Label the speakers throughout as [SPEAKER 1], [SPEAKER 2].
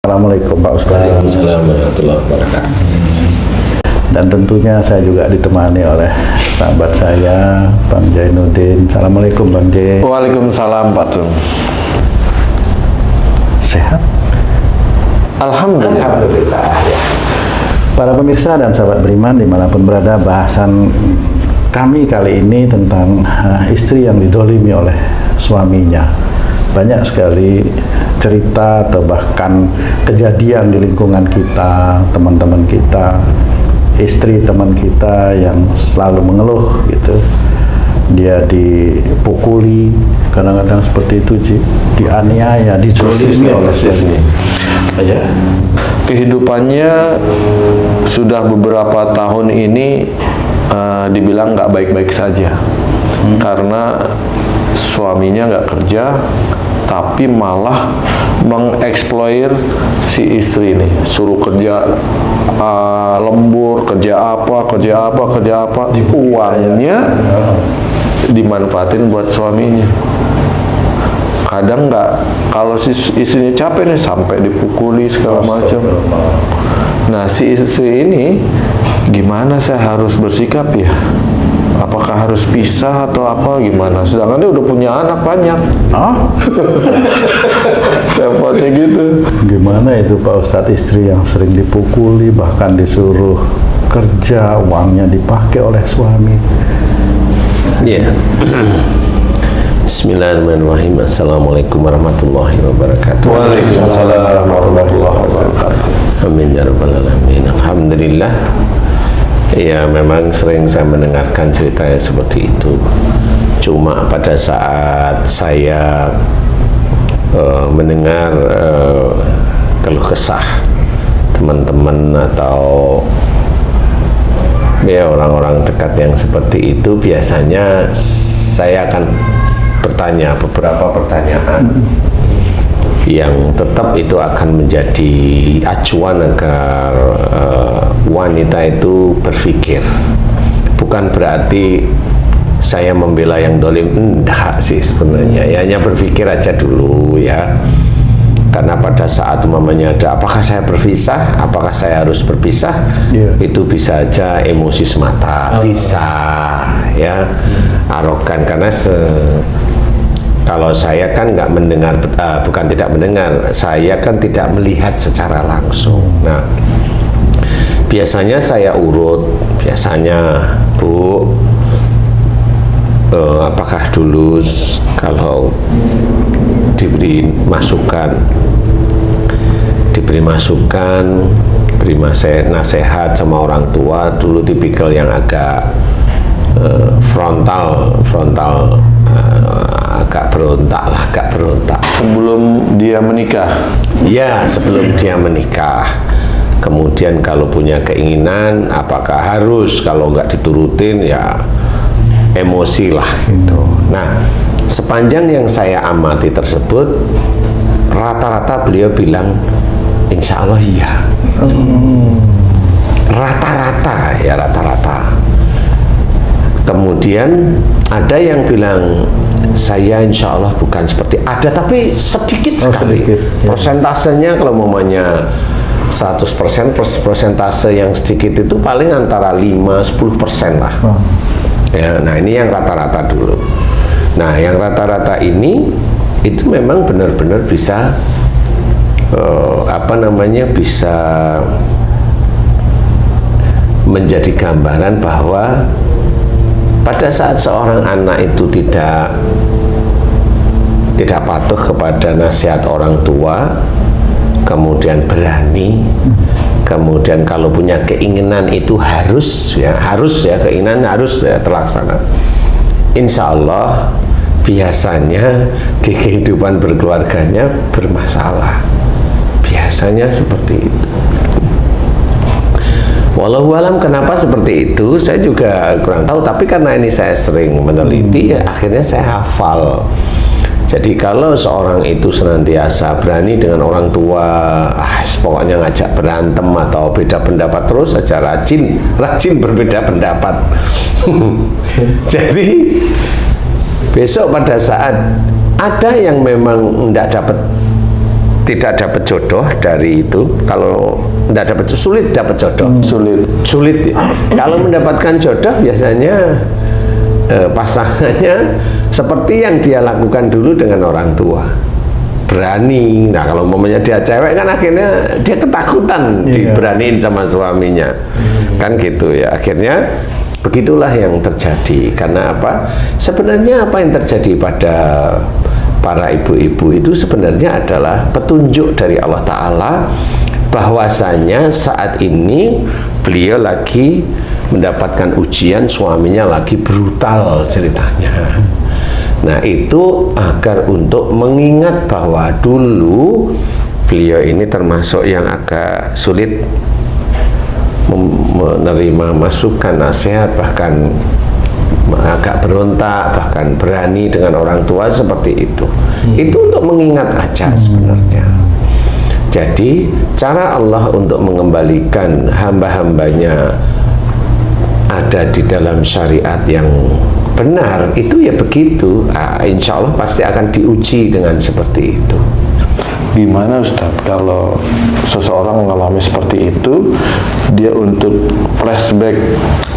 [SPEAKER 1] Assalamualaikum Pak Ustaz.
[SPEAKER 2] Waalaikumsalam warahmatullahi wabarakatuh.
[SPEAKER 1] Dan tentunya saya juga ditemani oleh sahabat saya, Bang Jainuddin. Assalamualaikum Bang Jain.
[SPEAKER 3] Waalaikumsalam Pak Tun.
[SPEAKER 1] Sehat?
[SPEAKER 3] Alhamdulillah.
[SPEAKER 1] Para pemirsa dan sahabat beriman dimanapun berada, bahasan kami kali ini tentang istri yang didolimi oleh suaminya. Banyak sekali cerita atau bahkan kejadian di lingkungan kita, teman-teman kita, istri teman kita yang selalu mengeluh gitu. Dia dipukuli, kadang-kadang seperti itu, dianiaya, dizolimi oleh suaminya. Ya.
[SPEAKER 3] Kehidupannya sudah beberapa tahun ini dibilang nggak baik-baik saja, karena suaminya nggak kerja, tapi malah mengeksploir si istri ini, suruh kerja lembur, kerja apa, uangnya dimanfaatin buat suaminya. Kadang nggak, kalau si istrinya capek nih sampai dipukuli segala macam. Nah, si istri ini gimana saya harus bersikap ya? Apakah harus pisah atau apa gimana? Sedangkan dia udah punya anak banyak. Repotnya gitu.
[SPEAKER 1] Gimana itu Pak Ustadz, istri yang sering dipukuli, bahkan disuruh kerja, uangnya dipakai oleh suami.
[SPEAKER 2] Ya. Bismillahirrahmanirrahim. Assalamualaikum warahmatullahi wabarakatuh.
[SPEAKER 3] Waalaikumsalam warahmatullahi wabarakatuh.
[SPEAKER 2] Amin ya rabbal alamin. Alhamdulillah. Ya, memang sering saya mendengarkan cerita yang seperti itu. Cuma pada saat saya mendengar keluh kesah teman-teman atau ya orang-orang dekat yang seperti itu, biasanya saya akan bertanya beberapa pertanyaan yang tetap itu akan menjadi acuan agar wanita itu berpikir. Bukan berarti saya membela yang dolim, enggak sih sebenarnya. Ya, hanya berpikir aja dulu ya. Karena pada saat umpamanya ada, apakah saya berpisah, apakah saya harus berpisah, itu bisa aja emosi semata, bisa ya, arogan. Karena kalau saya kan nggak mendengar, bukan tidak mendengar, saya kan tidak melihat secara langsung. Nah, biasanya saya urut, biasanya Bu, apakah dulu kalau diberi masukan, beri nasihat sama orang tua, dulu tipikal yang agak frontal, agak berontak.
[SPEAKER 3] Sebelum dia menikah?
[SPEAKER 2] Ya, sebelum dia menikah. Kemudian kalau punya keinginan, apakah harus, kalau nggak diturutin ya emosi lah gitu. Nah, sepanjang yang saya amati tersebut, rata-rata beliau bilang insya Allah iya. Rata-rata ya, rata-rata. Kemudian ada yang bilang saya insya Allah bukan seperti, ada tapi sedikit sekali.
[SPEAKER 1] Sedikit, ya.
[SPEAKER 2] Persentasenya kalau mamanya 100%, persentase yang sedikit itu paling antara 5-10% lah. Ya, nah ini yang rata-rata dulu. Nah, yang rata-rata ini itu memang benar-benar bisa bisa menjadi gambaran bahwa pada saat seorang anak itu tidak patuh kepada nasihat orang tua, kemudian berani, kemudian kalau punya keinginan itu harus ya, keinginan harus ya terlaksana. Insya Allah biasanya di kehidupan berkeluarganya bermasalah, biasanya seperti itu. Wallahualam kenapa seperti itu saya juga kurang tahu, tapi karena ini saya sering meneliti, ya akhirnya saya hafal. Jadi kalau seorang itu senantiasa berani dengan orang tua, pokoknya ngajak berantem atau beda pendapat terus saja, rajin berbeda pendapat. Jadi besok pada saat ada yang memang tidak dapat tidak dapat jodoh dari itu. Kalau tidak dapat, sulit dapat jodoh. Sulit ya. Kalau mendapatkan jodoh biasanya pasangannya seperti yang dia lakukan dulu dengan orang tua, berani. Nah kalau umpamanya dia cewek kan akhirnya dia ketakutan diberaniin sama suaminya, kan gitu ya. Akhirnya begitulah yang terjadi. Karena apa? Sebenarnya apa yang terjadi pada para ibu-ibu itu sebenarnya adalah petunjuk dari Allah Ta'ala bahwasanya saat ini beliau lagi mendapatkan ujian, suaminya lagi brutal ceritanya. Nah itu agar untuk mengingat bahwa dulu beliau ini termasuk yang agak sulit menerima masukan, nasihat, bahkan agak berontak, bahkan berani dengan orang tua seperti itu. Itu untuk mengingat aja sebenarnya. Jadi cara Allah untuk mengembalikan hamba-hambanya ada di dalam syariat yang benar itu ya begitu. Insya Allah pasti akan diuji dengan seperti itu.
[SPEAKER 3] Gimana Ustadz kalau seseorang mengalami seperti itu, dia untuk flashback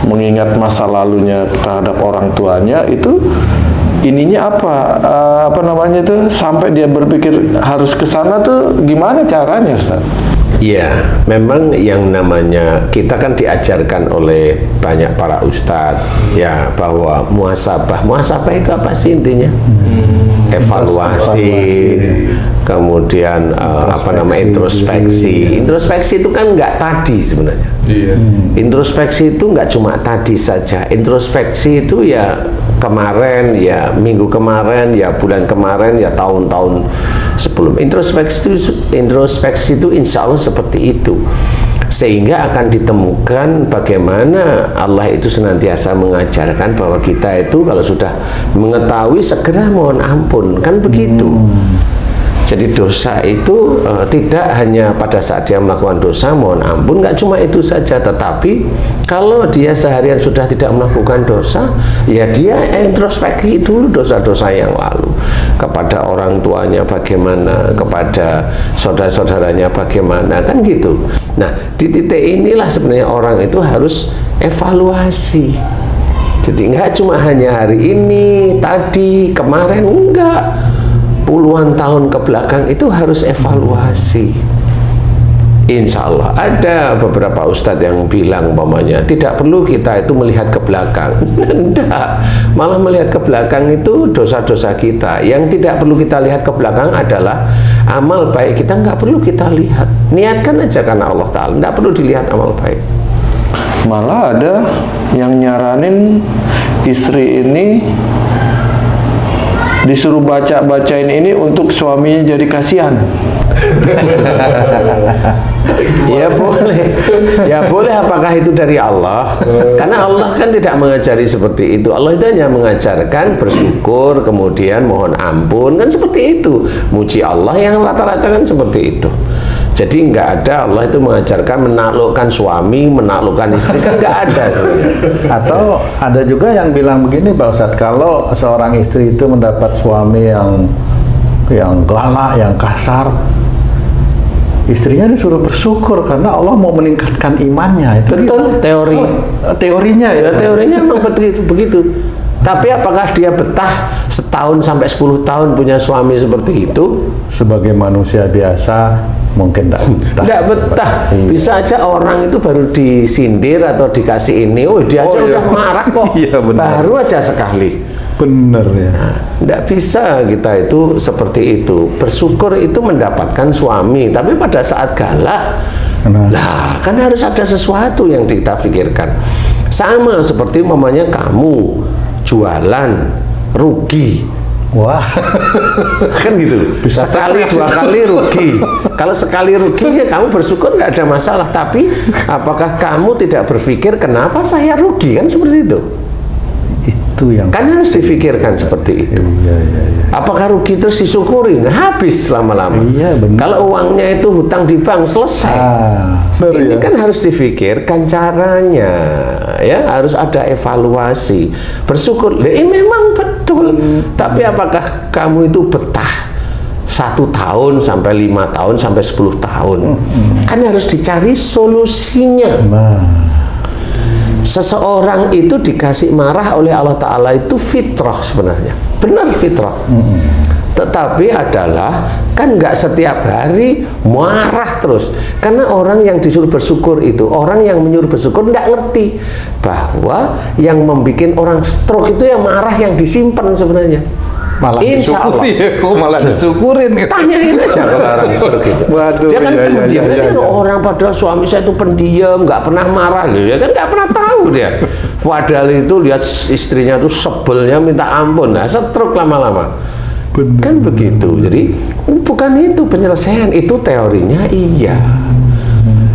[SPEAKER 3] mengingat masa lalunya terhadap orang tuanya itu ininya apa namanya itu sampai dia berpikir harus ke sana tuh gimana caranya Ustadz?
[SPEAKER 2] Ya, memang yang namanya kita kan diajarkan oleh banyak para ustadz ya bahwa muhasabah itu apa sih intinya? Evaluasi, kemudian introspeksi. Introspeksi itu kan nggak tadi sebenarnya. Introspeksi itu nggak cuma tadi saja. Introspeksi itu ya kemarin, ya minggu kemarin, ya bulan kemarin, ya tahun-tahun sebelum. Introspeksi itu insya Allah seperti itu, sehingga akan ditemukan bagaimana Allah itu senantiasa mengajarkan bahwa kita itu kalau sudah mengetahui segera mohon ampun, kan begitu. Jadi dosa itu tidak hanya pada saat dia melakukan dosa mohon ampun, nggak cuma itu saja, tetapi kalau dia seharian sudah tidak melakukan dosa, ya dia introspeksi dulu dosa-dosa yang lalu, kepada orang tuanya bagaimana, kepada saudara-saudaranya bagaimana, kan gitu. Nah di titik inilah sebenarnya orang itu harus evaluasi. Jadi nggak cuma hanya hari ini, tadi, kemarin, enggak. Puluhan tahun ke belakang itu harus evaluasi. Insya Allah ada beberapa ustadz yang bilang umpamanya tidak perlu kita itu melihat ke belakang. Enggak, malah melihat ke belakang itu dosa-dosa kita. Yang tidak perlu kita lihat ke belakang adalah amal baik kita, nggak perlu kita lihat. Niatkan aja karena Allah Ta'ala, nggak perlu dilihat amal baik.
[SPEAKER 3] Malah ada yang nyaranin istri ini disuruh bacain ini untuk suaminya jadi kasihan.
[SPEAKER 2] Ya boleh, ya boleh. Apakah itu dari Allah? Karena Allah kan tidak mengajari seperti itu. Allah itu hanya mengajarkan bersyukur, kemudian mohon ampun, kan seperti itu. Muji Allah yang rata-rata kan seperti itu. Jadi nggak ada Allah itu mengajarkan menaklukkan suami, menaklukkan istri, kan nggak ada.
[SPEAKER 1] Atau ada juga yang bilang begini Pak Ustadz, kalau seorang istri itu mendapat suami yang galak, yang kasar, istrinya disuruh bersyukur karena Allah mau meningkatkan imannya. Itu
[SPEAKER 2] betul teori.
[SPEAKER 1] Teorinya ya.
[SPEAKER 2] Teorinya memang begitu. Tapi apakah dia betah setahun sampai 10 tahun punya suami seperti itu?
[SPEAKER 1] Sebagai manusia biasa mungkin tidak
[SPEAKER 2] betah. Bisa aja orang itu baru disindir atau dikasih ini, dia aja udah marah kok.
[SPEAKER 1] Iya,
[SPEAKER 2] baru aja sekali.
[SPEAKER 1] Bener ya.
[SPEAKER 2] Tidak bisa kita itu seperti itu. Bersyukur itu mendapatkan suami, tapi pada saat galak, lah kan harus ada sesuatu yang kita pikirkan. Sama seperti umpamanya kamu jualan rugi,
[SPEAKER 1] wah,
[SPEAKER 2] kan gitu. Bisa sekali dua kali rugi. Kalau sekali rugi ya kamu bersyukur, nggak ada masalah. Tapi apakah kamu tidak berpikir kenapa saya rugi, kan seperti itu? Itu yang kan harus difikirkan seperti itu. Iya. Apakah rugi terus disyukurin? Habis lama-lama.
[SPEAKER 1] Iya,
[SPEAKER 2] kalau uangnya itu hutang di bank selesai. Ini kan harus difikirkan caranya, ya harus ada evaluasi. Bersyukur, ini memang betul. Tapi apakah kamu itu betah 1 tahun sampai 5 tahun sampai 10 tahun. Kan harus dicari solusinya. Seseorang itu dikasih marah oleh Allah Ta'ala itu fitrah sebenarnya, benar fitrah. Tetapi adalah kan nggak setiap hari marah terus, karena orang yang disuruh bersyukur itu, orang yang menyuruh bersyukur nggak ngerti bahwa yang membuat orang stroke itu yang marah, yang disimpan sebenarnya.
[SPEAKER 1] Malah
[SPEAKER 2] Insya Allah.
[SPEAKER 1] malah disyukurin.
[SPEAKER 2] Tanyain aja ke orang stroke itu.
[SPEAKER 1] Waduh,
[SPEAKER 2] dia kan
[SPEAKER 1] iya,
[SPEAKER 2] pendiam.
[SPEAKER 1] iya, iya, iya.
[SPEAKER 2] Orang padahal suami saya itu pendiam, nggak pernah marah, dia kan nggak pernah tahu dia. Padahal itu lihat istrinya tuh sebelnya minta ampun, nah stroke lama-lama. Kan begitu. Jadi bukan itu penyelesaian, itu teorinya iya.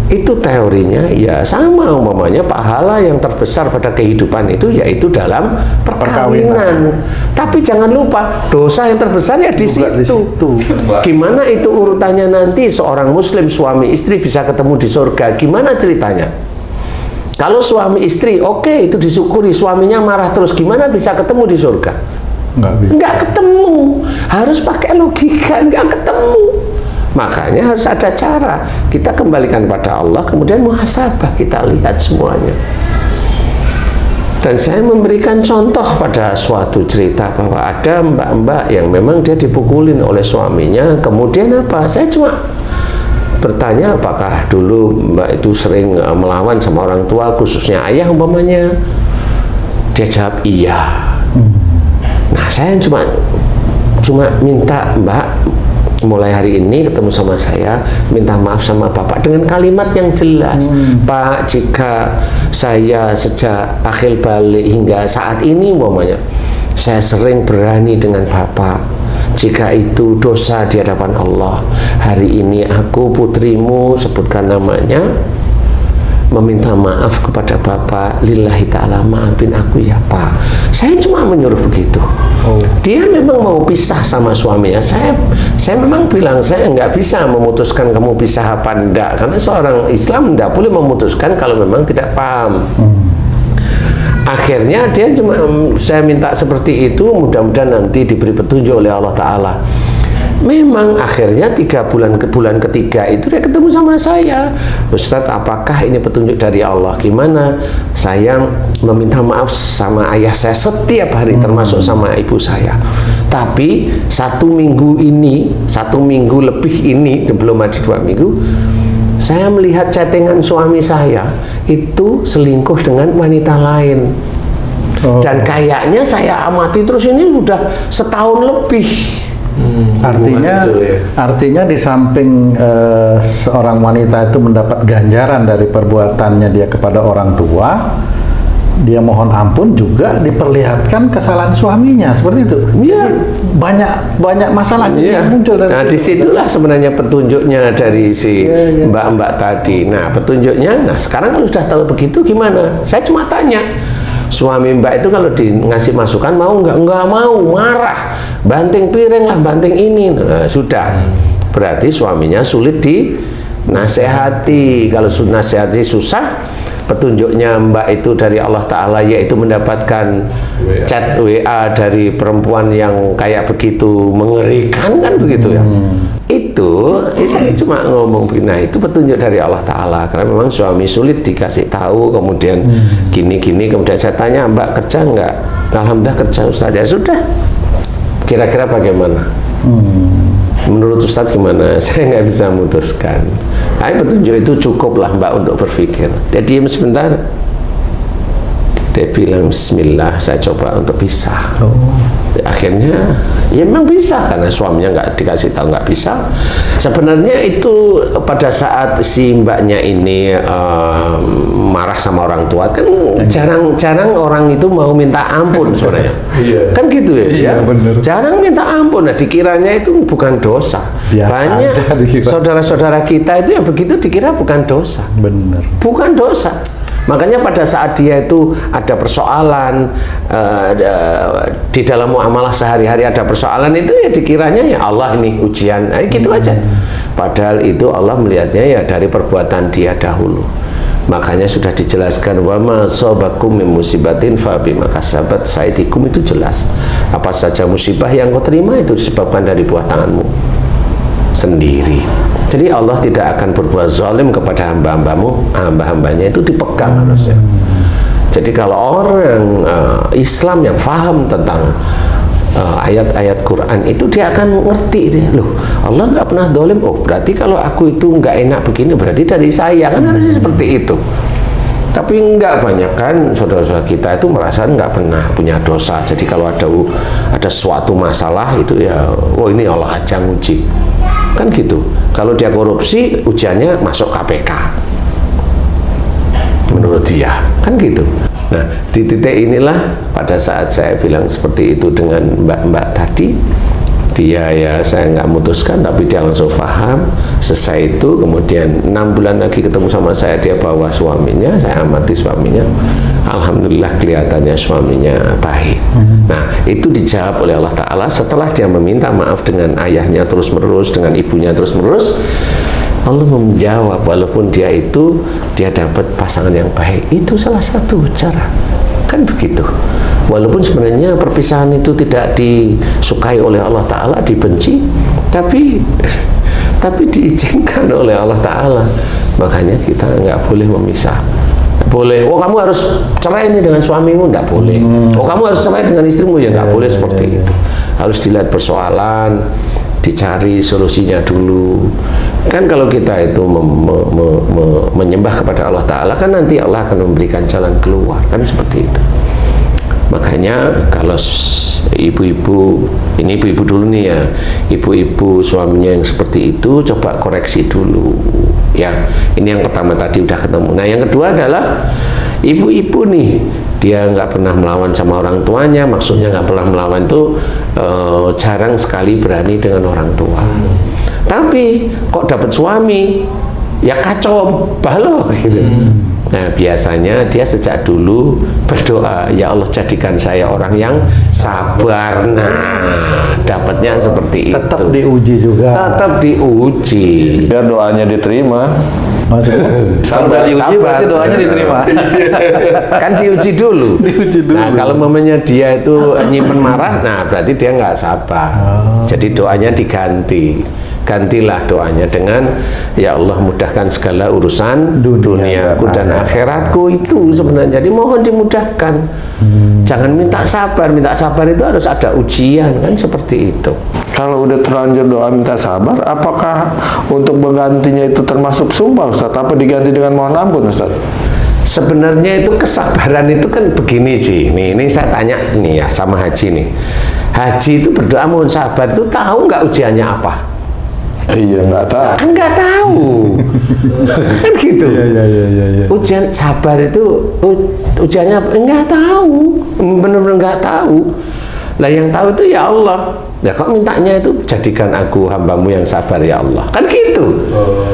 [SPEAKER 2] Itu teorinya ya, sama umpamanya pahala yang terbesar pada kehidupan itu yaitu dalam perkawinan. Tapi jangan lupa dosa yang terbesar ya di situ. Gimana itu urutannya nanti seorang muslim suami istri bisa ketemu di surga? Gimana ceritanya? Kalau suami istri oke, itu disyukuri, suaminya marah terus, gimana bisa ketemu di surga? Nggak ketemu, harus pakai logika, nggak ketemu. Makanya harus ada cara. Kita kembalikan pada Allah, kemudian muhasabah, kita lihat semuanya. Dan saya memberikan contoh pada suatu cerita bahwa ada mbak-mbak yang memang dia dipukulin oleh suaminya, kemudian apa? Saya cuma bertanya apakah dulu mbak itu sering melawan sama orang tua, khususnya ayah umpamanya. Dia jawab iya. Nah, saya cuma minta mbak mulai hari ini ketemu sama saya, minta maaf sama bapak dengan kalimat yang jelas. Pak, jika saya sejak akhir balik hingga saat ini umpamanya saya sering berani dengan bapak, jika itu dosa di hadapan Allah, hari ini aku putrimu, sebutkan namanya, meminta maaf kepada bapak, lillahi ta'ala, maafin aku ya pak. Saya cuma menyuruh begitu. Dia memang mau pisah sama suaminya. Saya memang bilang saya nggak bisa memutuskan kamu pisah apa enggak, karena seorang Islam enggak boleh memutuskan kalau memang tidak paham. Akhirnya dia cuma, saya minta seperti itu, mudah-mudahan nanti diberi petunjuk oleh Allah Ta'ala. Memang akhirnya 3 bulan ke bulan ketiga itu dia ketemu sama saya. Ustadz, apakah ini petunjuk dari Allah? Gimana? Saya meminta maaf sama ayah saya setiap hari, termasuk sama ibu saya. Tapi 1 minggu ini, 1 minggu lebih ini, belum ada 2 minggu, saya melihat chattingan suami saya itu selingkuh dengan wanita lain. Dan kayaknya saya amati terus ini sudah setahun lebih.
[SPEAKER 1] Artinya di samping seorang wanita itu mendapat ganjaran dari perbuatannya dia kepada orang tua, dia mohon ampun juga diperlihatkan kesalahan suaminya, seperti itu.
[SPEAKER 2] Iya.
[SPEAKER 1] Banyak masalah yang muncul dari
[SPEAKER 2] nah, disitulah sebenarnya petunjuknya dari si mbak-mbak tadi. Nah, petunjuknya, nah sekarang kalau sudah tahu begitu gimana? Saya cuma tanya, suami mbak itu kalau ngasih masukan mau nggak mau, marah, banting piring lah, banting ini. Nah, sudah berarti suaminya sulit dinasehati. Kalau nasehati susah, petunjuknya mbak itu dari Allah Ta'ala, yaitu mendapatkan chat WA dari perempuan yang kayak begitu mengerikan, kan begitu ya. Itu saya cuma ngomong, nah itu petunjuk dari Allah Ta'ala, karena memang suami sulit dikasih tahu, kemudian gini-gini, kemudian saya tanya, mbak kerja enggak? Alhamdulillah kerja Ustaz. Ya sudah, kira-kira bagaimana? Menurut Ustaz gimana? Saya nggak bisa memutuskan. Nah, petunjuk itu cukuplah mbak untuk berpikir. Dia diam sebentar, dia bilang bismillah, saya coba untuk pisah. Akhirnya ya memang bisa, karena suaminya nggak dikasih tahu, nggak bisa. Sebenarnya itu pada saat si mbaknya ini marah sama orang tua, kan jarang orang itu mau minta ampun sebenarnya. Kan gitu ya, jarang minta ampun. Nah, dikiranya itu bukan dosa. Banyak saudara-saudara kita itu yang begitu dikira bukan dosa.
[SPEAKER 1] Benar.
[SPEAKER 2] Bukan dosa. Makanya pada saat dia itu ada persoalan di dalam muamalah sehari-hari, ada persoalan itu ya dikiranya ya Allah ini ujian, gitu aja. Padahal itu Allah melihatnya ya dari perbuatan dia dahulu. Makanya sudah dijelaskan, wa ma sobakum min musibatin fa bima kasabat saydikum, itu jelas. Apa saja musibah yang kau terima itu disebabkan dari buah tanganmu. sendiri. Jadi Allah tidak akan berbuat zalim kepada hamba-hambanya itu dipegang harusnya. Jadi kalau orang Islam yang paham tentang ayat-ayat Quran itu, dia akan ngerti dia, loh Allah nggak pernah zalim, oh berarti kalau aku itu nggak enak begini berarti dari saya, kan harusnya seperti itu. Tapi enggak, banyak kan saudara-saudara kita itu merasa nggak pernah punya dosa. Jadi kalau ada suatu masalah itu ya, oh ini Allah aja nguji, kan gitu. Kalau dia korupsi, ujiannya masuk KPK menurut dia, kan gitu. Nah, di titik inilah pada saat saya bilang seperti itu dengan mbak-mbak tadi, dia ya saya nggak memutuskan, tapi dia langsung paham. Selesai itu kemudian 6 bulan lagi ketemu sama saya, dia bawa suaminya, saya amati suaminya, alhamdulillah kelihatannya suaminya baik. Nah, itu dijawab oleh Allah Ta'ala setelah dia meminta maaf dengan ayahnya terus menerus, dengan ibunya terus menerus. Allah menjawab, walaupun dia dapat pasangan yang baik, itu salah satu cara, kan begitu. Walaupun sebenarnya perpisahan itu tidak disukai oleh Allah Ta'ala, dibenci, tapi diizinkan oleh Allah Ta'ala. Makanya kita nggak boleh memisah. Nggak boleh, oh kamu harus cerai ini dengan suamimu, nggak boleh. Oh kamu harus cerai dengan istrimu, ya nggak boleh seperti itu. Harus dilihat persoalan, dicari solusinya dulu. Kan kalau kita itu menyembah kepada Allah Ta'ala, kan nanti Allah akan memberikan jalan keluar, kan seperti itu. Makanya kalau ibu-ibu, ini ibu-ibu dulu nih ya, ibu-ibu suaminya yang seperti itu, coba koreksi dulu ya. Ini yang pertama tadi udah ketemu. Nah yang kedua adalah ibu-ibu nih, dia nggak pernah melawan sama orang tuanya. Maksudnya nggak pernah melawan itu jarang sekali berani dengan orang tua. Tapi kok dapat suami ya kacau balau gitu. Nah biasanya dia sejak dulu berdoa, ya Allah jadikan saya orang yang sabar. Nah dapatnya seperti itu.
[SPEAKER 1] Tetap diuji juga.
[SPEAKER 2] Tetap diuji.
[SPEAKER 3] Biar doanya diterima.
[SPEAKER 1] Kalau udah diuji berarti doanya diterima.
[SPEAKER 2] Kan diuji dulu. Nah kalau momennya dia itu nyimpen marah, nah berarti dia nggak sabar. Jadi doanya diganti. Gantilah doanya dengan, ya Allah mudahkan segala urusan duniaku dan akhiratku. Itu sebenarnya, jadi mohon dimudahkan. Jangan minta sabar. Minta sabar itu harus ada ujian, kan seperti itu.
[SPEAKER 3] Kalau udah terlanjur doa minta sabar, apakah untuk menggantinya itu termasuk sumpah Ustaz? Apa diganti dengan mohon ampun Ustaz?
[SPEAKER 2] Sebenarnya itu kesabaran itu kan begini Ji. Ini saya tanya nih ya sama Haji nih. Haji itu berdoa mohon sabar itu tahu nggak ujiannya apa?
[SPEAKER 3] Iya nggak tahu.
[SPEAKER 2] Kan nggak tahu. Kan gitu.
[SPEAKER 3] Iya.
[SPEAKER 2] Ujian sabar itu ujiannya nggak tahu, benar-benar nggak tahu. Lah yang tahu itu ya Allah. Ya kok mintanya itu jadikan aku hambamu yang sabar ya Allah. Kan gitu.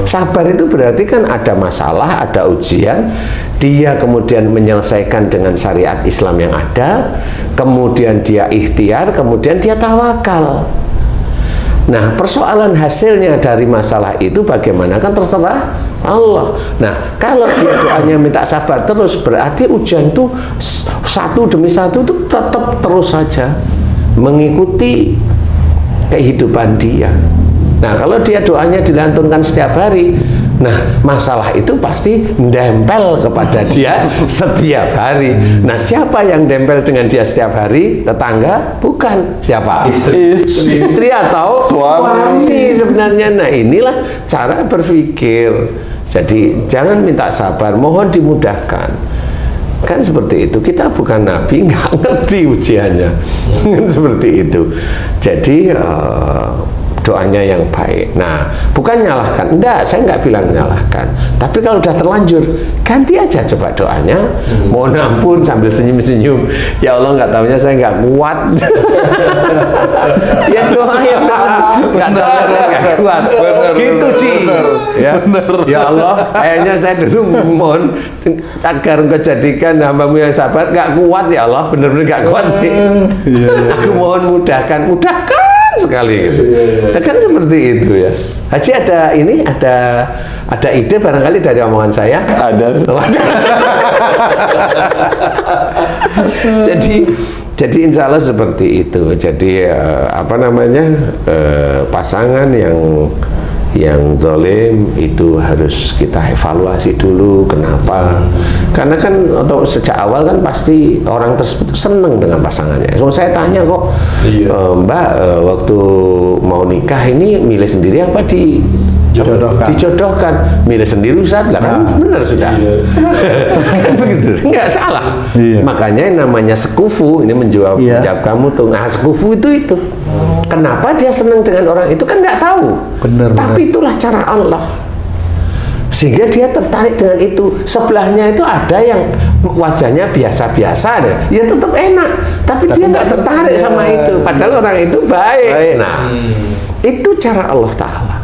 [SPEAKER 2] Sabar itu berarti kan ada masalah, ada ujian. Dia kemudian menyelesaikan dengan syariat Islam yang ada. Kemudian dia ikhtiar, kemudian dia tawakal. Nah, persoalan hasilnya dari masalah itu bagaimana kan terserah Allah. Nah, kalau dia doanya minta sabar terus, berarti ujian itu satu demi satu itu tetap terus saja mengikuti kehidupan dia. Nah, kalau dia doanya dilantunkan setiap hari, nah masalah itu pasti mendempel kepada dia setiap hari. Nah siapa yang dempel dengan dia setiap hari? Tetangga? Bukan. Siapa? Istri atau suami sebenarnya. Nah inilah cara berpikir. Jadi jangan minta sabar, mohon dimudahkan. Kan seperti itu. Kita bukan nabi, nggak ngerti ujiannya. Seperti itu. Jadi doanya yang baik. Nah, bukan nyalahkan. Enggak, saya nggak bilang nyalahkan. Tapi kalau udah terlanjur, ganti aja coba doanya. Mohon ampun sambil senyum-senyum. Ya Allah, nggak tahunya saya nggak kuat. Ya doa yang nggak tahu saya nggak kuat. Gitu Ci. Ya Allah, kayaknya saya dulu mohon agar engkau jadikan hambamu yang sabar. Nggak kuat ya Allah, benar-benar nggak kuat nih. Aku mohon mudahkan sekali gitu. Nah, kan seperti itu ya. Haji ada ide barangkali dari omongan saya? Ada. Jadi Jadi insya Allah seperti itu. Jadi pasangan yang zalim itu harus kita evaluasi dulu kenapa. Karena kan atau sejak awal kan pasti orang tersebut senang dengan pasangannya. So, saya tanya kok, Mbak, waktu mau nikah ini milih sendiri apa dijodohkan? Milih sendiri Ustaz lah, kan benar sudah. Kan begitu, nggak salah. Makanya yang namanya sekufu ini menjawab kamu tuh, sekufu itu. Kenapa dia senang dengan orang itu kan nggak tahu.
[SPEAKER 1] Benar.
[SPEAKER 2] Tapi itulah cara Allah. Sehingga dia tertarik dengan itu. Sebelahnya itu ada yang wajahnya biasa-biasa deh, ya tetap enak. Tapi dia nggak tertarik sama itu. Padahal orang itu baik. Nah, itu cara Allah Ta'ala.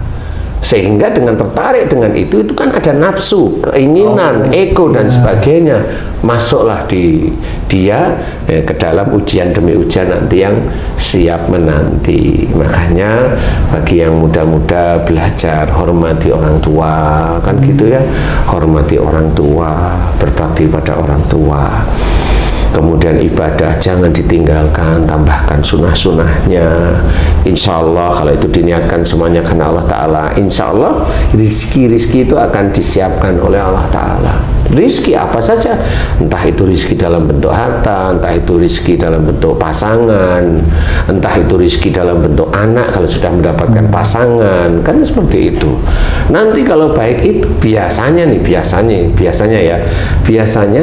[SPEAKER 2] Sehingga dengan tertarik dengan itu kan ada nafsu, keinginan, ego dan sebagainya. Masuklah dia ke dalam ujian demi ujian nanti yang siap menanti. Makanya bagi yang muda-muda belajar hormati orang tua, kan gitu ya. Hormati orang tua, berbakti pada orang tua. Kemudian ibadah jangan ditinggalkan, tambahkan sunnah-sunnahnya. Insya Allah kalau itu diniatkan semuanya karena Allah Ta'ala, insya Allah rizki-rizki itu akan disiapkan oleh Allah Ta'ala. Rizki apa saja, entah itu rizki dalam bentuk harta, entah itu rizki dalam bentuk pasangan, entah itu rizki dalam bentuk anak kalau sudah mendapatkan pasangan, kan seperti itu. Nanti kalau baik itu biasanya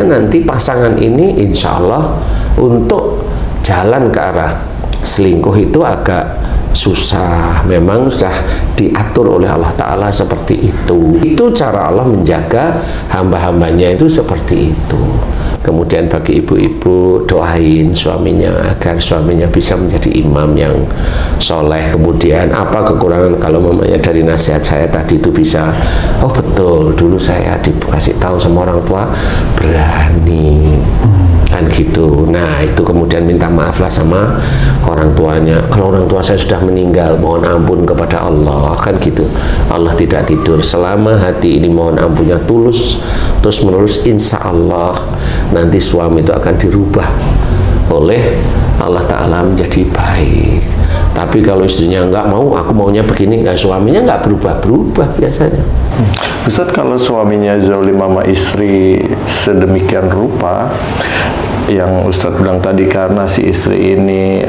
[SPEAKER 2] nanti pasangan ini insya Allah untuk jalan ke arah selingkuh itu agak susah, memang sudah diatur oleh Allah Ta'ala seperti itu. Itu cara Allah menjaga hamba-hambanya itu seperti itu. Kemudian bagi ibu-ibu, doain suaminya agar suaminya bisa menjadi imam yang soleh. Kemudian apa kekurangan, kalau mamanya dari nasihat saya tadi itu bisa, oh betul dulu saya dikasih tahu sama orang tua, berani kan gitu. Nah itu kemudian minta maaflah sama orang tuanya. Kalau orang tua saya sudah meninggal, mohon ampun kepada Allah, kan gitu. Allah tidak tidur selama hati ini mohon ampunnya tulus terus menerus, insya Allah nanti suami itu akan dirubah oleh Allah Ta'ala menjadi baik. Tapi kalau istrinya nggak mau, aku maunya begini, suaminya nggak berubah-berubah biasanya.
[SPEAKER 3] Ustaz, kalau suaminya zalim sama istri sedemikian rupa, yang Ustadz bilang tadi karena si istri ini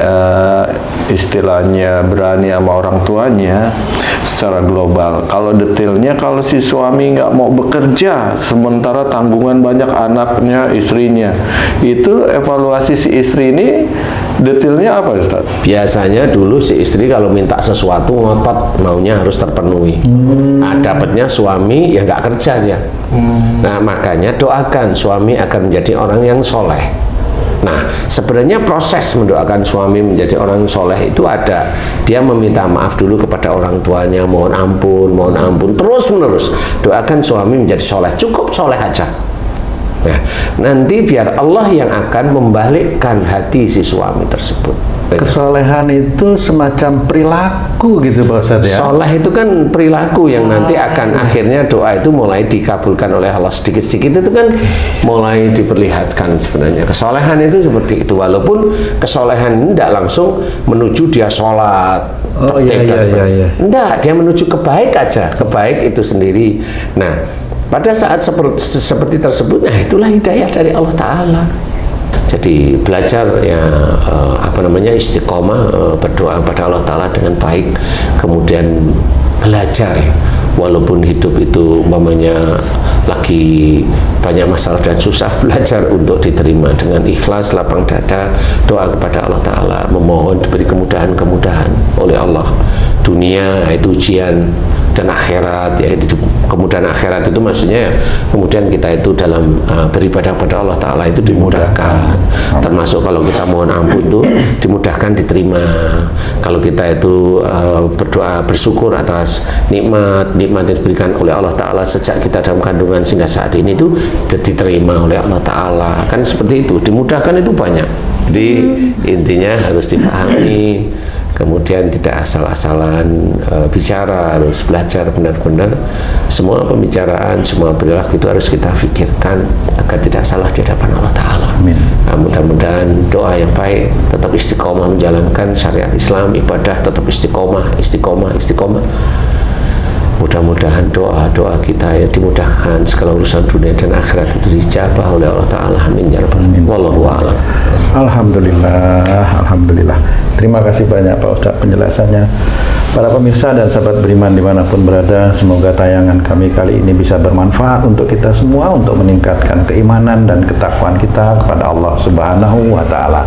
[SPEAKER 3] istilahnya berani sama orang tuanya secara global. Kalau detailnya, kalau si suami nggak mau bekerja sementara tanggungan banyak anaknya, istrinya, itu evaluasi si istri ini detailnya apa Ustadz?
[SPEAKER 2] Biasanya dulu si istri kalau minta sesuatu ngotot, maunya harus terpenuhi. Nah, dapatnya suami ya nggak kerja dia. Nah makanya doakan suami akan menjadi orang yang soleh. Nah sebenarnya proses mendoakan suami menjadi orang soleh itu ada. Dia meminta maaf dulu kepada orang tuanya, mohon ampun, terus menerus doakan suami menjadi soleh. Cukup soleh aja. Nah nanti biar Allah yang akan membalikkan hati si suami tersebut.
[SPEAKER 1] Kesolehan itu semacam perilaku gitu Pak Ustadz ya?
[SPEAKER 2] Soleh itu kan perilaku yang nanti akan akhirnya doa itu mulai dikabulkan oleh Allah. Sedikit-sedikit itu kan mulai diperlihatkan sebenarnya. Kesolehan itu seperti itu, walaupun kesolehan ini tidak langsung menuju dia sholat. Enggak, dia menuju kebaik aja, kebaik itu sendiri. Nah pada saat seperti tersebut, nah itulah hidayah dari Allah Ta'ala. Jadi belajar ya istiqomah, berdoa pada Allah Ta'ala dengan baik, kemudian belajar walaupun hidup itu umpamanya lagi banyak masalah dan susah, belajar untuk diterima dengan ikhlas, lapang dada, doa kepada Allah Ta'ala, memohon diberi kemudahan-kemudahan oleh Allah. Dunia itu ujian, dan akhirat, ya kemudian akhirat itu maksudnya kemudian kita itu dalam beribadah pada Allah Ta'ala itu dimudahkan, termasuk kalau kita mohon ampun itu dimudahkan diterima. Kalau kita itu berdoa bersyukur atas nikmat yang diberikan oleh Allah Ta'ala sejak kita dalam kandungan sehingga saat ini itu diterima oleh Allah Ta'ala, kan seperti itu, dimudahkan itu banyak. Jadi intinya harus dipahami, kemudian tidak asal-asalan bicara, harus belajar benar-benar. Semua pembicaraan, semua perilaku itu harus kita pikirkan agar tidak salah di hadapan Allah Ta'ala.
[SPEAKER 1] Amin.
[SPEAKER 2] Nah, mudah-mudahan doa yang baik, tetap istiqomah menjalankan syariat Islam, ibadah tetap istiqomah. Mudah-mudahan doa-doa kita ya dimudahkan, segala urusan dunia dan akhirat itu dijabah oleh Allah Ta'ala. Amin ya rabbal alamin. Wallahu a'lam.
[SPEAKER 1] Alhamdulillah. Terima kasih banyak Pak Ustadz penjelasannya. Para pemirsa dan sahabat beriman dimanapun berada, semoga tayangan kami kali ini bisa bermanfaat untuk kita semua, untuk meningkatkan keimanan dan ketakwaan kita kepada Allah Subhanahu wa Ta'ala.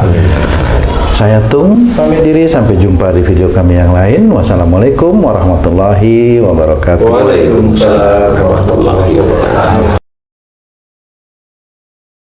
[SPEAKER 1] Saya Tung pamit diri, sampai jumpa di video kami yang lain. Wassalamualaikum warahmatullahi wabarakatuh.
[SPEAKER 2] Waalaikumsalam warahmatullahi wabarakatuh.